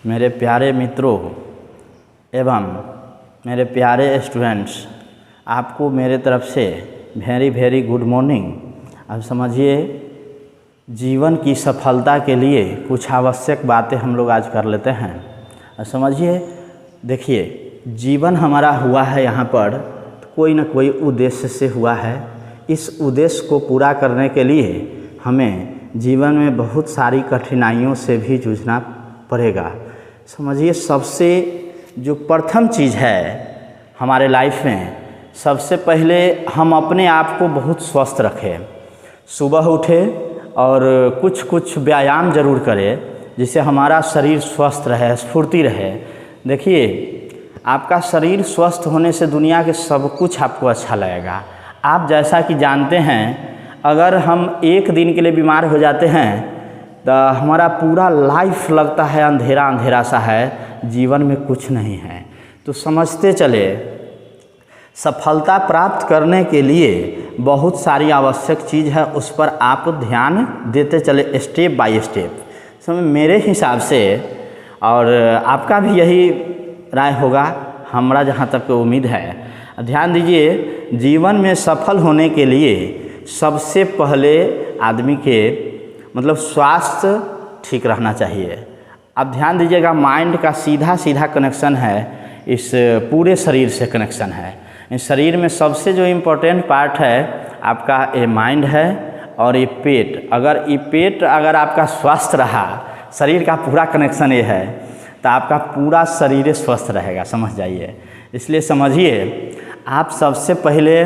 मेरे प्यारे मित्रों एवं मेरे प्यारे स्टूडेंट्स, आपको मेरे तरफ से वेरी गुड मॉर्निंग। अब समझिए, जीवन की सफलता के लिए कुछ आवश्यक बातें हम लोग आज कर लेते हैं। अब समझिए, देखिए, जीवन हमारा हुआ है यहाँ पर कोई ना कोई उद्देश्य से हुआ है। इस उद्देश्य को पूरा करने के लिए हमें जीवन में बहुत सारी कठिनाइयों से भी जूझना पड़ेगा। समझिए, सबसे जो प्रथम चीज़ है हमारे लाइफ में, सबसे पहले हम अपने आप को बहुत स्वस्थ रखें। सुबह उठें और कुछ व्यायाम ज़रूर करें जिससे हमारा शरीर स्वस्थ रहे, स्फूर्ति रहे। देखिए, आपका शरीर स्वस्थ होने से दुनिया के सब कुछ आपको अच्छा लगेगा। आप जैसा कि जानते हैं, अगर हम एक दिन के लिए बीमार हो जाते हैं तो हमारा पूरा लाइफ लगता है अंधेरा अंधेरा सा है, जीवन में कुछ नहीं है। तो समझते चले, सफलता प्राप्त करने के लिए बहुत सारी आवश्यक चीज़ है, उस पर आप ध्यान देते चले स्टेप बाय स्टेप। समझ, मेरे हिसाब से, और आपका भी यही राय होगा, हमारा जहाँ तक उम्मीद है। ध्यान दीजिए, जीवन में सफल होने के लिए सबसे पहले आदमी के स्वास्थ्य ठीक रहना चाहिए। अब ध्यान दीजिएगा, माइंड का सीधा कनेक्शन है, इस पूरे शरीर से कनेक्शन है। इस शरीर में सबसे जो इम्पोर्टेंट पार्ट है आपका ये माइंड है और ये पेट। अगर आपका स्वस्थ रहा, शरीर का पूरा कनेक्शन ये है, तो आपका पूरा शरीर स्वस्थ रहेगा। समझ जाइए। इसलिए समझिए, आप सबसे पहले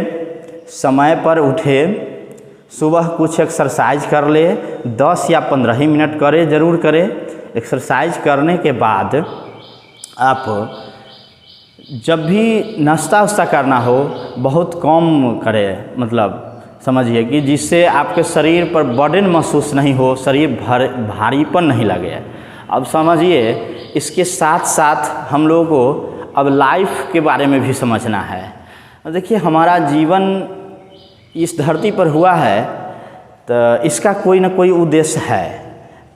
समय पर उठें, सुबह कुछ एक्सरसाइज कर ले, 10 या 15 ही मिनट करें, ज़रूर करें। एक्सरसाइज करने के बाद आप जब भी नाश्ता उस्ता करना हो बहुत कम करें। समझिए कि जिससे आपके शरीर पर बर्डन महसूस नहीं हो, शरीर भारीपन नहीं लगे। अब समझिए, इसके साथ साथ हम लोगों को अब लाइफ के बारे में भी समझना है। देखिए, हमारा जीवन इस धरती पर हुआ है तो इसका कोई ना कोई उद्देश्य है।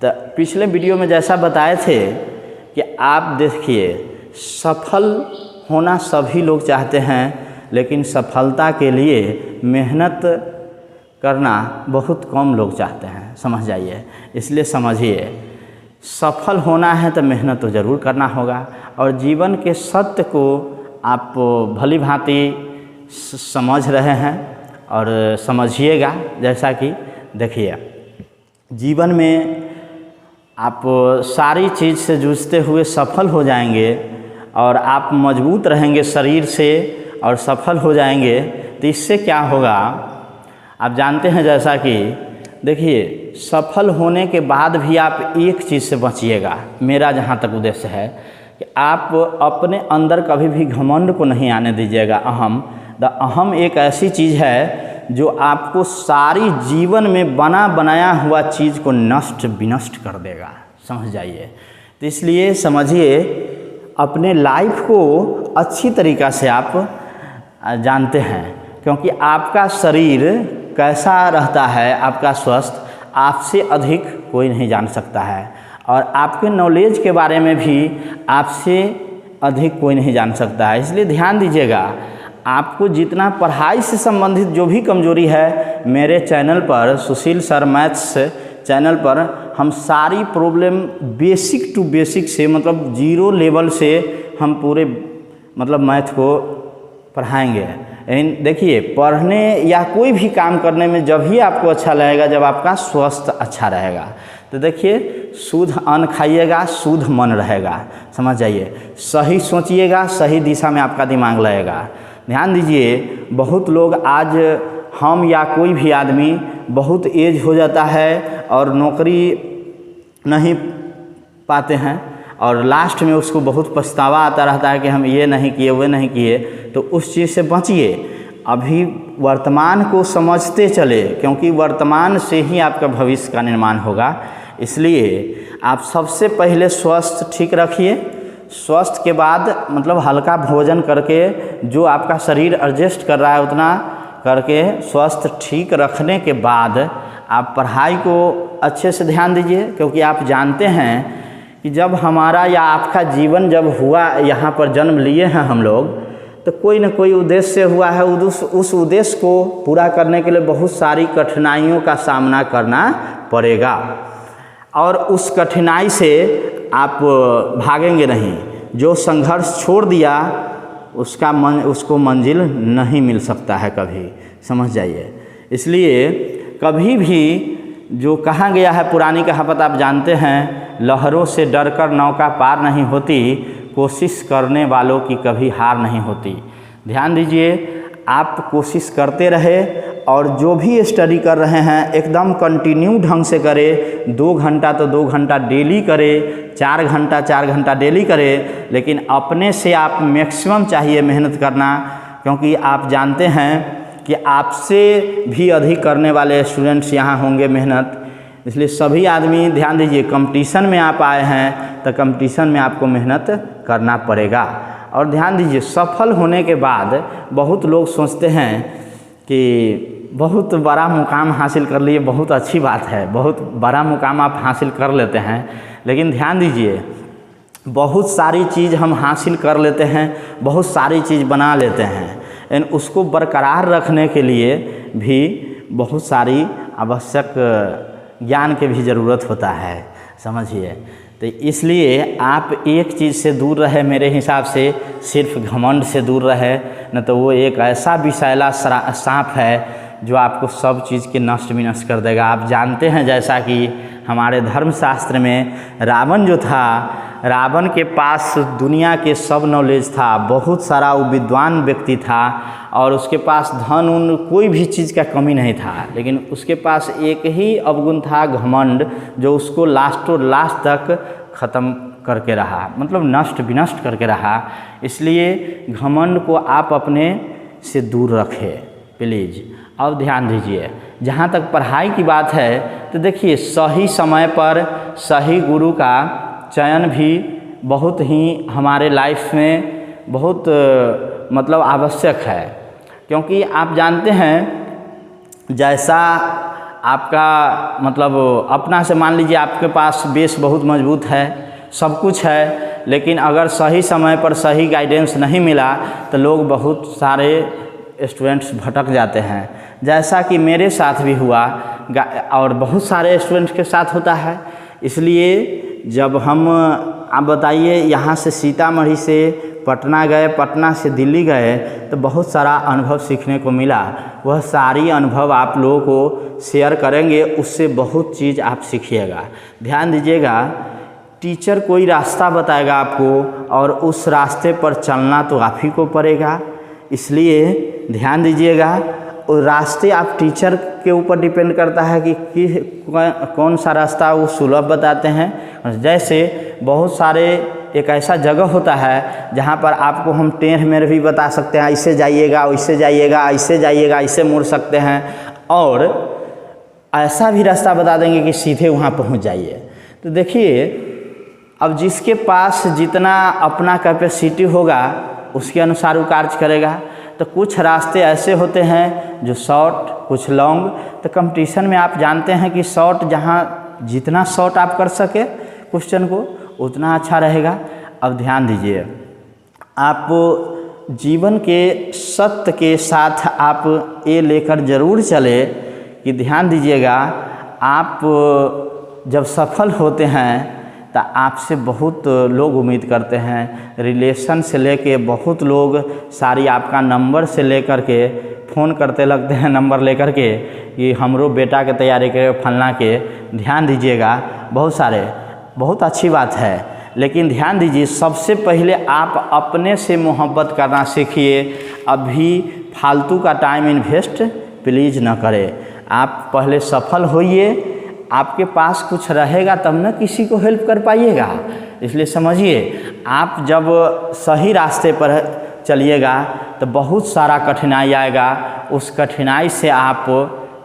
तो पिछले वीडियो में जैसा बताए थे कि आप देखिए, सफल होना सभी लोग चाहते हैं, लेकिन सफलता के लिए मेहनत करना बहुत कम लोग चाहते हैं। समझ जाइए। इसलिए समझिए, सफल होना है तो मेहनत तो ज़रूर करना होगा, और जीवन के सत्य को आप भली भांति समझ रहे हैं और समझिएगा। जैसा कि देखिए, जीवन में आप सारी चीज़ से जूझते हुए सफल हो जाएंगे और आप मजबूत रहेंगे शरीर से और सफल हो जाएंगे। तो इससे क्या होगा आप जानते हैं। जैसा कि देखिए, सफल होने के बाद भी आप एक चीज़ से बचिएगा। मेरा जहाँ तक उद्देश्य है कि आप अपने अंदर कभी भी घमंड को नहीं आने दीजिएगा। अहम एक ऐसी चीज़ है जो आपको सारी जीवन में बनाया हुआ चीज़ को नष्ट विनष्ट कर देगा। समझ जाइए। तो इसलिए समझिए, अपने लाइफ को अच्छी तरीक़ा से आप जानते हैं, क्योंकि आपका शरीर कैसा रहता है, आपका स्वस्थ, आपसे अधिक कोई नहीं जान सकता है, और आपके नॉलेज के बारे में भी आपसे अधिक कोई नहीं जान सकता है। इसलिए ध्यान दीजिएगा, आपको जितना पढ़ाई से संबंधित जो भी कमजोरी है, मेरे चैनल पर, सुशील सर मैथ्स चैनल पर, हम सारी प्रॉब्लम बेसिक टू बेसिक से, जीरो लेवल से हम पूरे मैथ को पढ़ाएंगे। देखिए, पढ़ने या कोई भी काम करने में जब ही आपको अच्छा लगेगा जब आपका स्वास्थ्य अच्छा रहेगा। तो देखिए, शुद्ध अन्न खाइएगा, शुद्ध मन रहेगा। समझ जाइए। सही सोचिएगा, सही दिशा में आपका दिमाग लगेगा। ध्यान दीजिए, बहुत लोग आज, हम या कोई भी आदमी बहुत एज हो जाता है और नौकरी नहीं पाते हैं, और लास्ट में उसको बहुत पछतावा आता रहता है कि हम ये नहीं किए, वो नहीं किए। तो उस चीज़ से बचिए। अभी वर्तमान को समझते चले, क्योंकि वर्तमान से ही आपका भविष्य का निर्माण होगा। इसलिए आप सबसे पहले स्वास्थ्य ठीक रखिए। स्वास्थ्य के बाद हल्का भोजन करके, जो आपका शरीर एडजस्ट कर रहा है उतना करके, स्वास्थ्य ठीक रखने के बाद आप पढ़ाई को अच्छे से ध्यान दीजिए। क्योंकि आप जानते हैं कि जब हमारा या आपका जीवन जब हुआ, यहाँ पर जन्म लिए हैं हम लोग, तो कोई न कोई उद्देश्य हुआ है। उस उद्देश्य को पूरा करने के लिए बहुत सारी कठिनाइयों का सामना करना पड़ेगा, और उस कठिनाई से आप भागेंगे नहीं। जो संघर्ष छोड़ दिया उसको मंजिल नहीं मिल सकता है कभी, समझ जाइए। इसलिए कभी भी जो कहा गया है, पुरानी कहावत आप जानते हैं, लहरों से डरकर नौका पार नहीं होती, कोशिश करने वालों की कभी हार नहीं होती। ध्यान दीजिए, आप कोशिश करते रहे, और जो भी स्टडी कर रहे हैं एकदम कंटिन्यू ढंग से करें। 2 घंटा तो 2 घंटा डेली करें, 4 घंटा डेली करें, लेकिन अपने से आप मैक्सिमम चाहिए मेहनत करना, क्योंकि आप जानते हैं कि आपसे भी अधिक करने वाले स्टूडेंट्स यहाँ होंगे मेहनत। इसलिए सभी आदमी ध्यान दीजिए, कंपटीशन में आप आए हैं तो कंपटीशन में आपको मेहनत करना पड़ेगा। और ध्यान दीजिए, सफल होने के बाद बहुत लोग सोचते हैं कि बहुत बड़ा मुकाम हासिल कर लिए, बहुत अच्छी बात है, बहुत बड़ा मुकाम आप हासिल कर लेते हैं, लेकिन ध्यान दीजिए, बहुत सारी चीज़ हम हासिल कर लेते हैं, बहुत सारी चीज़ बना लेते हैं, लेकिन उसको बरकरार रखने के लिए भी बहुत सारी आवश्यक ज्ञान की भी ज़रूरत होता है, समझिए। तो इसलिए आप एक चीज़ से दूर रहे, मेरे हिसाब से सिर्फ घमंड से दूर रहे, न तो वो एक ऐसा विषैला सांप है जो आपको सब चीज़ के नष्ट विनष्ट कर देगा। आप जानते हैं, जैसा कि हमारे धर्मशास्त्र में रावण जो था, रावण के पास दुनिया के सब नॉलेज था, बहुत सारा वो विद्वान व्यक्ति था, और उसके पास धन उन कोई भी चीज़ का कमी नहीं था, लेकिन उसके पास एक ही अवगुण था, घमंड, जो उसको लास्ट तक ख़त्म करके रहा, मतलब नष्ट विनष्ट करके रहा। इसलिए घमंड को आप अपने से दूर रखें प्लीज़। अब ध्यान दीजिए, जहाँ तक पढ़ाई की बात है, तो देखिए, सही समय पर सही गुरु का चयन भी बहुत ही हमारे लाइफ में बहुत मतलब आवश्यक है, क्योंकि आप जानते हैं, जैसा आपका मतलब अपना से मान लीजिए आपके पास बेस बहुत मजबूत है, सब कुछ है, लेकिन अगर सही समय पर सही गाइडेंस नहीं मिला तो लोग बहुत सारे स्टूडेंट्स भटक जाते हैं, जैसा कि मेरे साथ भी हुआ और बहुत सारे स्टूडेंट्स के साथ होता है। इसलिए जब हम, आप बताइए, यहाँ से सीतामढ़ी से पटना गए, पटना से दिल्ली गए, तो बहुत सारा अनुभव सीखने को मिला। वह सारी अनुभव आप लोगों को शेयर करेंगे, उससे बहुत चीज़ आप सीखिएगा। ध्यान दीजिएगा, टीचर कोई रास्ता बताएगा आपको, और उस रास्ते पर चलना तो आप ही को पड़ेगा। इसलिए ध्यान दीजिएगा, और रास्ते आप टीचर के ऊपर डिपेंड करता है कि कौन सा रास्ता वो सुलभ बताते हैं। जैसे बहुत सारे एक ऐसा जगह होता है जहाँ पर आपको हम टेढ़ मेढ़ भी बता सकते हैं, ऐसे जाइएगा, वैसे जाइएगा, ऐसे जाइएगा, ऐसे मुड़ सकते हैं, और ऐसा भी रास्ता बता देंगे कि सीधे वहाँ पहुँच जाइए। तो देखिए, अब जिसके पास जितना अपना कैपेसिटी होगा उसके अनुसार वो कार्य करेगा। तो कुछ रास्ते ऐसे होते हैं जो शॉर्ट, कुछ लॉन्ग। तो कंपटीशन में आप जानते हैं कि शॉर्ट, जहाँ जितना शॉर्ट आप कर सके क्वेश्चन को, उतना अच्छा रहेगा। अब ध्यान दीजिए, आप जीवन के सत्य के साथ आप ये लेकर ज़रूर चले कि ध्यान दीजिएगा, आप जब सफल होते हैं तो आपसे बहुत लोग उम्मीद करते हैं। रिलेशन से लेके बहुत लोग सारी आपका नंबर से लेकर के फ़ोन करते लगते हैं, नंबर लेकर के कि हमरो बेटा के तैयारी के फलना के। ध्यान दीजिएगा, बहुत सारे, बहुत अच्छी बात है, लेकिन ध्यान दीजिए, सबसे पहले आप अपने से मोहब्बत करना सीखिए। अभी फालतू का टाइम इन्वेस्ट प्लीज़ न करें। आप पहले सफल होइए, आपके पास कुछ रहेगा तब न किसी को हेल्प कर पाइएगा। इसलिए समझिए, आप जब सही रास्ते पर चलिएगा तो बहुत सारा कठिनाई आएगा, उस कठिनाई से आप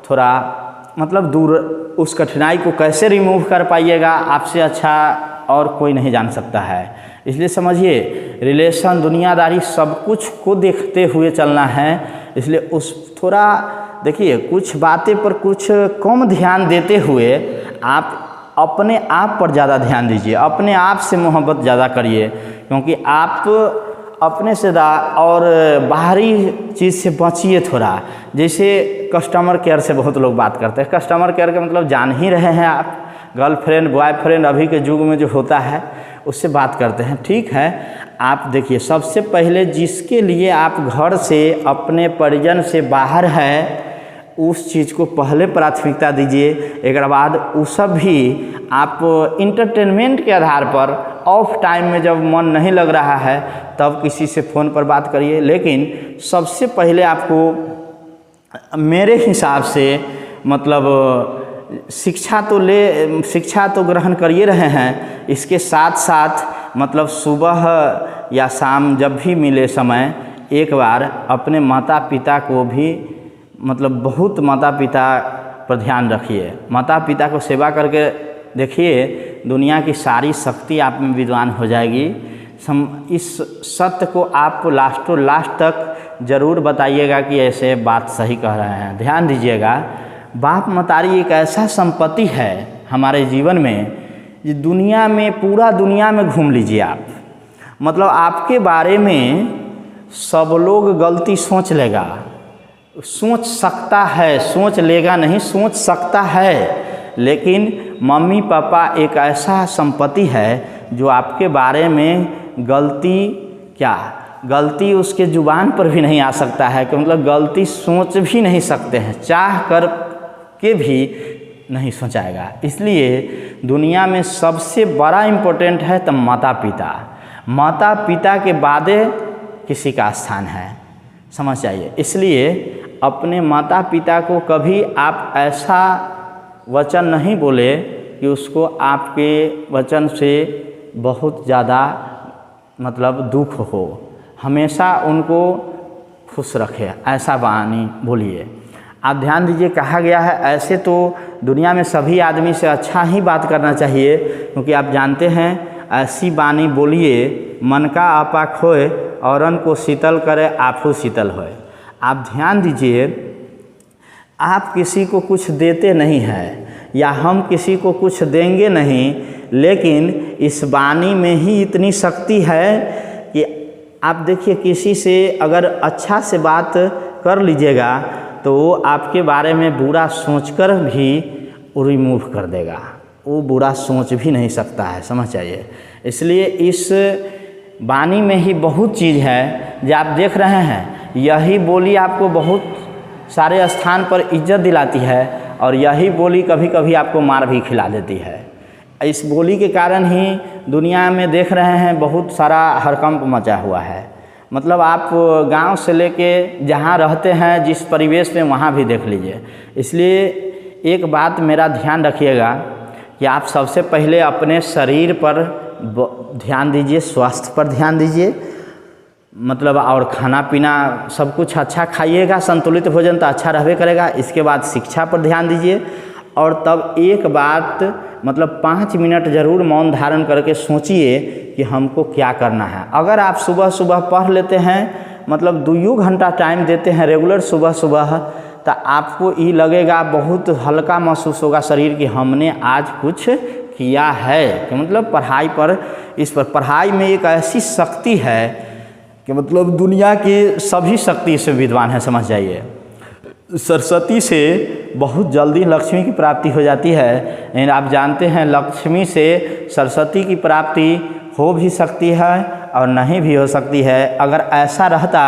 थोड़ा मतलब दूर, उस कठिनाई को कैसे रिमूव कर पाइएगा, आपसे अच्छा और कोई नहीं जान सकता है। इसलिए समझिए, रिलेशन, दुनियादारी, सब कुछ को देखते हुए चलना है। इसलिए उस थोड़ा देखिए, कुछ बातें पर कुछ कम ध्यान देते हुए आप अपने आप पर ज़्यादा ध्यान दीजिए, अपने आप से मोहब्बत ज़्यादा करिए, क्योंकि आप अपने से और बाहरी चीज़ से बचिए थोड़ा। जैसे कस्टमर केयर से बहुत लोग बात करते हैं, कस्टमर केयर का मतलब जान ही रहे हैं आप, गर्लफ्रेंड बॉयफ्रेंड अभी के युग में जो होता है उससे बात करते हैं। ठीक है, आप देखिए, सबसे पहले जिसके लिए आप घर से अपने परिजन से बाहर है उस चीज़ को पहले प्राथमिकता दीजिए। एक बाद वो सब भी आप इंटरटेनमेंट के आधार पर ऑफ टाइम में जब मन नहीं लग रहा है तब किसी से फ़ोन पर बात करिए। लेकिन सबसे पहले आपको मेरे हिसाब से मतलब शिक्षा तो ग्रहण करिए रहे हैं, इसके साथ साथ मतलब सुबह या शाम जब भी मिले समय एक बार अपने माता पिता को भी मतलब बहुत माता पिता पर ध्यान रखिए। माता पिता को सेवा करके देखिए, दुनिया की सारी शक्ति आप में विद्वान हो जाएगी। इस सत्य को आप लास्ट तक ज़रूर बताइएगा कि ऐसे बात सही कह रहे हैं। ध्यान दीजिएगा, बाप मतारी एक ऐसा संपत्ति है हमारे जीवन में, जो दुनिया में पूरा दुनिया में घूम लीजिए आप, मतलब आपके बारे में सब लोग गलती सोच लेगा, सोच सकता है, सोच लेगा नहीं, सोच सकता है। लेकिन मम्मी पापा एक ऐसा संपत्ति है जो आपके बारे में गलती उसके ज़ुबान पर भी नहीं आ सकता है, कि मतलब गलती सोच भी नहीं सकते हैं, चाह कर के भी नहीं सोचाएगा। इसलिए दुनिया में सबसे बड़ा इम्पोर्टेंट है तो माता पिता, माता पिता के बाद किसी का स्थान है, समझ जाइए। इसलिए अपने माता पिता को कभी आप ऐसा वचन नहीं बोले कि उसको आपके वचन से बहुत ज़्यादा मतलब दुख हो, हमेशा उनको खुश रखे, ऐसा वाणी बोलिए। आप ध्यान दीजिए, कहा गया है ऐसे तो दुनिया में सभी आदमी से अच्छा ही बात करना चाहिए, क्योंकि आप जानते हैं ऐसी वाणी बोलिए मन का आपा खोए, औरन को शीतल करे आपू शीतल होए। आप ध्यान दीजिए, आप किसी को कुछ देते नहीं हैं या हम किसी को कुछ देंगे नहीं, लेकिन इस वाणी में ही इतनी शक्ति है कि आप देखिए, किसी से अगर अच्छा से बात कर लीजिएगा तो वो आपके बारे में बुरा सोचकर भी रिमूव कर देगा, वो बुरा सोच भी नहीं सकता है, समझ जाइए। इसलिए इस वाणी में ही बहुत चीज़ है जो आप देख रहे हैं। यही बोली आपको बहुत सारे स्थान पर इज्जत दिलाती है और यही बोली कभी कभी आपको मार भी खिला देती है। इस बोली के कारण ही दुनिया में देख रहे हैं बहुत सारा हड़कंप मचा हुआ है। मतलब आप गांव से लेके जहां रहते हैं जिस परिवेश में, वहां भी देख लीजिए। इसलिए एक बात मेरा ध्यान रखिएगा कि आप सबसे पहले अपने शरीर पर ध्यान दीजिए, स्वास्थ्य पर ध्यान दीजिए, मतलब और खाना पीना सब कुछ अच्छा खाइएगा, संतुलित भोजन तो अच्छा रहबे करेगा। इसके बाद शिक्षा पर ध्यान दीजिए और तब एक बात मतलब 5 मिनट ज़रूर मौन धारण करके सोचिए कि हमको क्या करना है। अगर आप सुबह सुबह पढ़ लेते हैं, मतलब 2 घंटा टाइम देते हैं रेगुलर सुबह सुबह, तो आपको ये लगेगा, बहुत हल्का महसूस होगा शरीर कि हमने आज कुछ किया है। कि मतलब पढ़ाई पर, इस पर पढ़ाई में एक ऐसी शक्ति है कि मतलब दुनिया की सभी शक्ति से विद्वान है, समझ जाइए। सरस्वती से बहुत जल्दी लक्ष्मी की प्राप्ति हो जाती है। लेकिन आप जानते हैं लक्ष्मी से सरस्वती की प्राप्ति हो भी सकती है और नहीं भी हो सकती है। अगर ऐसा रहता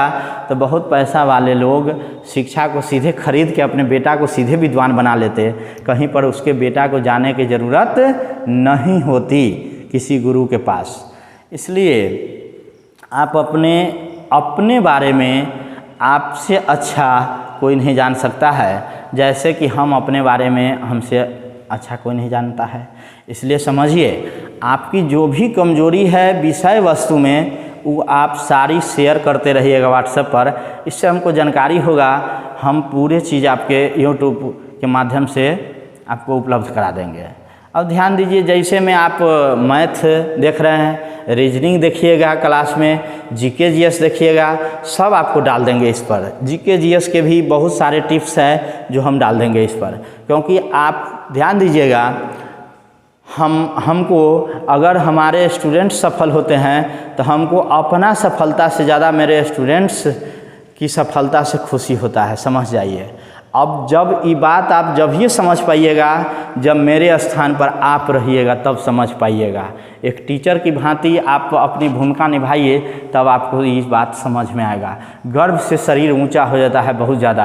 तो बहुत पैसा वाले लोग शिक्षा को सीधे खरीद के अपने बेटा को सीधे विद्वान बना लेते, कहीं पर उसके बेटा को जाने की ज़रूरत नहीं होती किसी गुरु के पास। इसलिए आप अपने बारे में आपसे अच्छा कोई नहीं जान सकता है, जैसे कि हम अपने बारे में हमसे अच्छा कोई नहीं जानता है। इसलिए समझिए, आपकी जो भी कमजोरी है विषय वस्तु में, वो आप सारी शेयर करते रहिएगा व्हाट्सएप पर। इससे हमको जानकारी होगा, हम पूरे चीज़ आपके यूट्यूब के माध्यम से आपको उपलब्ध करा देंगे। अब ध्यान दीजिए, जैसे में आप मैथ देख रहे हैं, रीजनिंग देखिएगा क्लास में, जीके जीएस देखिएगा, सब आपको डाल देंगे इस पर। जीके जीएस के भी बहुत सारे टिप्स हैं जो हम डाल देंगे इस पर, क्योंकि आप ध्यान दीजिएगा, हमको अगर हमारे स्टूडेंट सफल होते हैं तो हमको अपना सफलता से ज़्यादा मेरे स्टूडेंट्स की सफलता से खुशी होता है, समझ जाइए। अब जब ये बात आप जब ये समझ पाइएगा जब मेरे स्थान पर आप रहिएगा, तब समझ पाइएगा। एक टीचर की भांति आप अपनी भूमिका निभाइए, तब आपको ये बात समझ में आएगा। गर्व से शरीर ऊंचा हो जाता है बहुत ज़्यादा।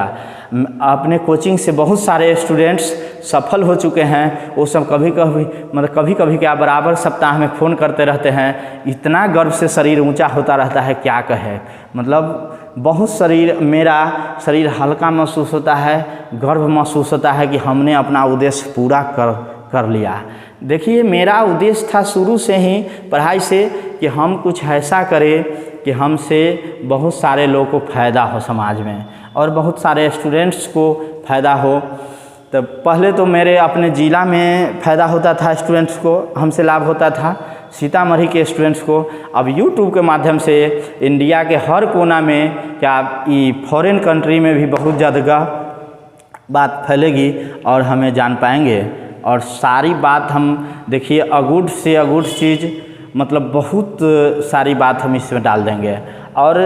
अपने कोचिंग से बहुत सारे स्टूडेंट्स सफल हो चुके हैं, वो सब कभी कभी क्या बराबर सप्ताह में फ़ोन करते रहते हैं। इतना गर्व से शरीर ऊंचा होता रहता है, क्या कहे। मतलब बहुत मेरा शरीर हल्का महसूस होता है, गर्व महसूस होता है कि हमने अपना उद्देश्य पूरा कर लिया। देखिए, मेरा उद्देश्य था शुरू से ही पढ़ाई से कि हम कुछ ऐसा करें कि हमसे बहुत सारे लोगों को फ़ायदा हो समाज में, और बहुत सारे स्टूडेंट्स को फ़ायदा हो। तो पहले तो मेरे अपने ज़िला में फ़ायदा होता था, स्टूडेंट्स को हमसे लाभ होता था, सीतामढ़ी के स्टूडेंट्स को। अब यूट्यूब के माध्यम से इंडिया के हर कोना में, क्या फॉरेन कंट्री में भी बहुत ज़्यादा बात फैलेगी और हमें जान पाएंगे। और सारी बात हम देखिए, अगुड से अगुड चीज़, मतलब बहुत सारी बात हम इसमें डाल देंगे। और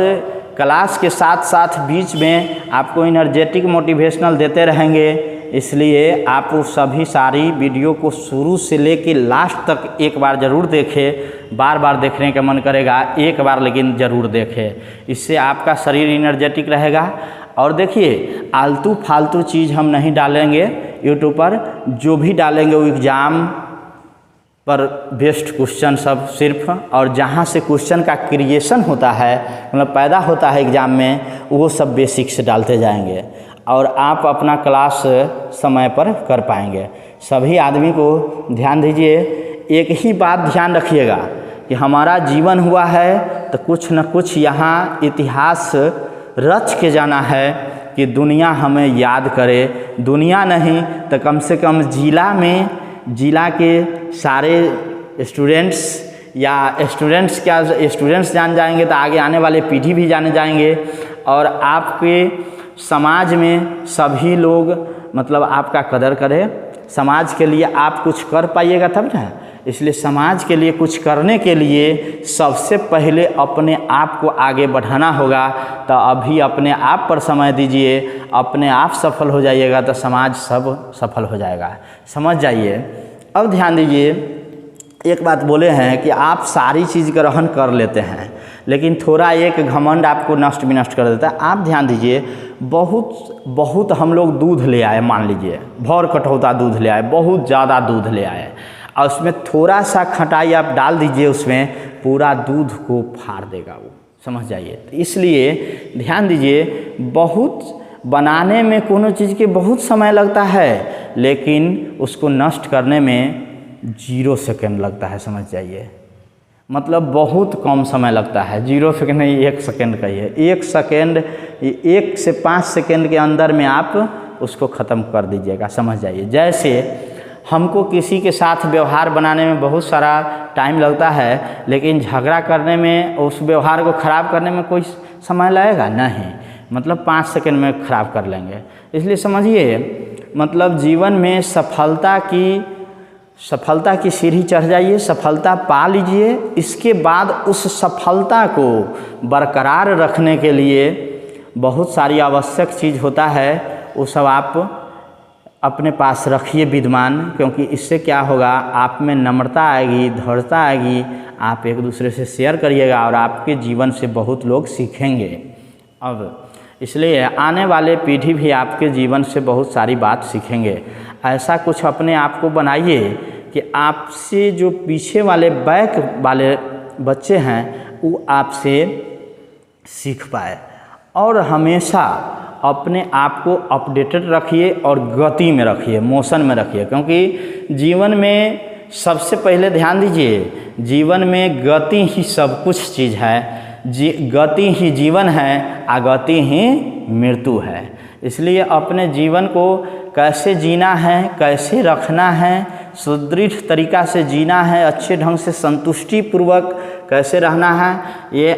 क्लास के साथ साथ बीच में आपको एनर्जेटिक मोटिवेशनल देते रहेंगे। इसलिए आप सभी सारी वीडियो को शुरू से लेकर लास्ट तक एक बार ज़रूर देखें। बार बार देखने का मन करेगा, एक बार लेकिन ज़रूर देखें। इससे आपका शरीर एनर्जेटिक रहेगा। और देखिए, आलतू फालतू चीज़ हम नहीं डालेंगे यूट्यूब पर। जो भी डालेंगे वो एग्ज़ाम पर बेस्ड क्वेश्चन सब सिर्फ, और जहाँ से क्वेश्चन का क्रिएशन होता है, मतलब पैदा होता है एग्ज़ाम में, वो सब बेसिक से डालते जाएंगे और आप अपना क्लास समय पर कर पाएंगे। सभी आदमी को ध्यान दीजिए, एक ही बात ध्यान रखिएगा कि हमारा जीवन हुआ है तो कुछ न कुछ यहाँ इतिहास रच के जाना है कि दुनिया हमें याद करे। दुनिया नहीं तो कम से कम ज़िला के सारे स्टूडेंट्स, या स्टूडेंट्स जान जाएंगे तो आगे आने वाले पीढ़ी भी जाने जाएंगे। और आपके समाज में सभी लोग मतलब आपका कदर करें। समाज के लिए आप कुछ कर पाइएगा तब ना। इसलिए समाज के लिए कुछ करने के लिए सबसे पहले अपने आप को आगे बढ़ाना होगा। तो अभी अपने आप पर समय दीजिए, अपने आप सफल हो जाइएगा तो समाज सब सफल हो जाएगा, समझ जाइए। अब ध्यान दीजिए, एक बात बोले हैं कि आप सारी चीज़ ग्रहण कर लेते हैं, लेकिन थोड़ा एक घमंड आपको नष्ट भी नष्ट कर देता है। आप ध्यान दीजिए, बहुत हम लोग दूध ले आए, मान लीजिए भर कटौता दूध ले आए, बहुत ज़्यादा दूध ले आए, और उसमें थोड़ा सा खटाई आप डाल दीजिए, उसमें पूरा दूध को फाड़ देगा वो, समझ जाइए। तो इसलिए ध्यान दीजिए, बहुत बनाने में कोनो चीज़ के बहुत समय लगता है, लेकिन उसको नष्ट करने में 0 सेकेंड लगता है, समझ जाइए। मतलब बहुत कम समय लगता है, 0 सेकेंड नहीं, 1 सेकेंड का ही है। 1 सेकेंड, 1 से 5 सेकेंड के अंदर में आप उसको ख़त्म कर दीजिएगा, समझ जाइए। जैसे हमको किसी के साथ व्यवहार बनाने में बहुत सारा टाइम लगता है, लेकिन झगड़ा करने में, उस व्यवहार को ख़राब करने में कोई समय लगेगा नहीं, मतलब 5 सेकेंड में ख़राब कर लेंगे। इसलिए समझिए, मतलब जीवन में सफलता की सीढ़ी चढ़ जाइए, सफलता पा लीजिए। इसके बाद उस सफलता को बरकरार रखने के लिए बहुत सारी आवश्यक चीज़ होता है, वो सब आप अपने पास रखिए विद्यमान। क्योंकि इससे क्या होगा, आप में नम्रता आएगी, दृढ़ता आएगी, आप एक दूसरे से शेयर करिएगा और आपके जीवन से बहुत लोग सीखेंगे। अब इसलिए आने वाले पीढ़ी भी आपके जीवन से बहुत सारी बात सीखेंगे। ऐसा कुछ अपने आप को बनाइए कि आपसे जो पीछे वाले बैक वाले बच्चे हैं वो आपसे सीख पाए। और हमेशा अपने आप को अपडेटेड रखिए और गति में रखिए, मोशन में रखिए। क्योंकि जीवन में सबसे पहले ध्यान दीजिए, जीवन में गति ही सब कुछ चीज़ है। गति ही जीवन है, अगति ही मृत्यु है। इसलिए अपने जीवन को कैसे जीना है, कैसे रखना है, सुदृढ़ तरीक़ा से जीना है, अच्छे ढंग से संतुष्टि पूर्वक कैसे रहना है, ये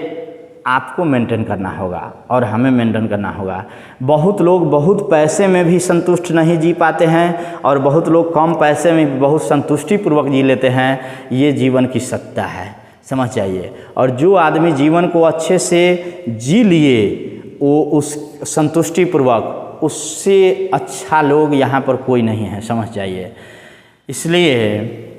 आपको मेंटेन करना होगा और हमें मेंटेन करना होगा। बहुत लोग बहुत पैसे में भी संतुष्ट नहीं जी पाते हैं और बहुत लोग कम पैसे में भी बहुत संतुष्टिपूर्वक जी लेते हैं। ये जीवन की सत्ता है, समझ जाइए। और जो आदमी जीवन को अच्छे से जी लिए वो उस संतुष्टिपूर्वक, उससे अच्छा लोग यहाँ पर कोई नहीं है, समझ जाइए। इसलिए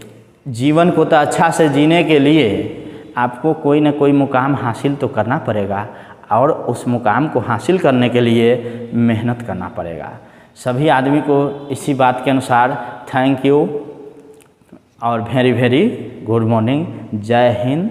जीवन को तो अच्छा से जीने के लिए आपको कोई ना कोई मुकाम हासिल तो करना पड़ेगा और उस मुकाम को हासिल करने के लिए मेहनत करना पड़ेगा। सभी आदमी को इसी बात के अनुसार थैंक यू और वेरी वेरी गुड मॉर्निंग। जय हिंद,